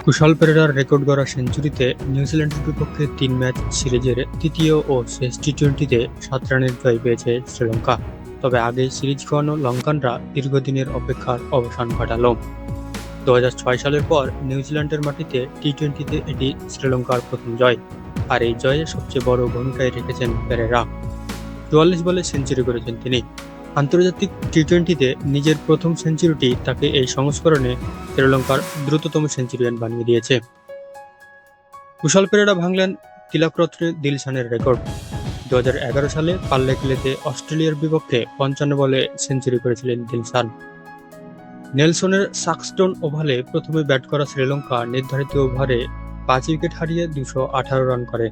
কুশল পেরেরার record গড়া সেঞ্চুরিতে নিউজিল্যান্ডের বিপক্ষে ৩ ম্যাচ সিরিজের তৃতীয় ও শেষ টি-20-তে ৭ রানের জয় পেয়েছে শ্রীলঙ্কা। তবে আগে সিরিজ খোয়ানো লঙ্কানরা দীর্ঘদিনের অপেক্ষার অবসান ঘটালো। ২০০৬ সালের পর নিউজিল্যান্ডের মাটিতে টি-20-তে এটি শ্রীলঙ্কার প্রথম জয়, আর এই জয়ে সবচেয়ে বড় ভূমিকায় রেখেছেন পেরেরা। ৪৪ বলে সেঞ্চুরি করেছেন তিনি। আন্তর্জাতিক টি-20-তে নিজের প্রথম সেঞ্চুরিটি তাকে এই সংস্করণে শ্রীলঙ্কার দ্রুততম সেঞ্চুরিয়ান বানিয়ে দিয়েছে। কুশল পেরেরা ভাঙলেন তিলকরত্নে দিলশানের রেকর্ড। ২০১১ সালে পাল্লেকেলেতে অস্ট্রেলিয়ার বিপক্ষে ৫৫ বলে সেঞ্চুরি করেছিলেন দিলশান। নেলসনের সাকস্টোন ওভালে প্রথমে ব্যাট করা শ্রীলঙ্কা নির্ধারিত ওভারে ৫ উইকেট হারিয়ে ২১৮ রান করে।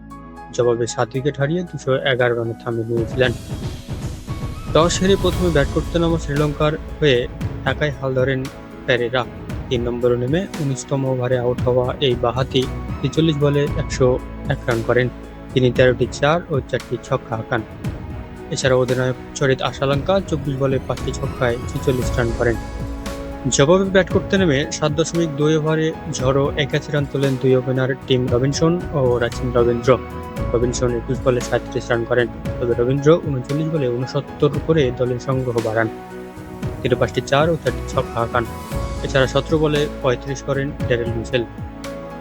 জবাবে ৭ উইকেট হারিয়ে ২১১ রানে থামে নিউজিল্যান্ড। টস হেরে প্রথমে ব্যাট করতে নামা শ্রীলঙ্কার হয়ে ঢাকায় হাল ধরেন পেরেরা। ৩ নম্বরে নেমে ১৯তম ওভারে আউট হওয়া এই বাঁহাতি ৪৩ বলে ১০১ রান করেন। তিনি ১৩টি ৪ ও ৪টি ছক্কা হাঁকান। এছাড়া অধিনায়ক চরিত আশালঙ্কা ২৪ বলে ৫টি ছক্কায় ৪৬ রান করেন। জবাবে ব্যাট করতে নেমে ৭.২ ওভারে ঝড়ো ৮১ রান তোলেন দুই ওপেনার টিম রবিনসন ও রাচিন রবীন্দ্র। রবিনসন ২১ বলে ৩৭ রান করেন, তবে রবীন্দ্র ৩৯ বলে ৬৯ করে দলের সংগ্রহ বাড়ান। তিনি ৫টি ৪ ও ৪টি ছক্কা হাঁকান। এছাড়া ১৭ বলে ৩৫ করেন ড্যারেল মিচেল।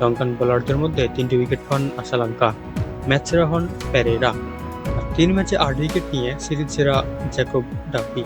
লঙ্কান বোলারদের মধ্যে ৩টি উইকেট পান আশালঙ্কা। ম্যাচ সেরা হন পেরেরা, আর ৩ ম্যাচে ৮ উইকেট নিয়ে সিরিজ সেরা জ্যাকব ডাফি।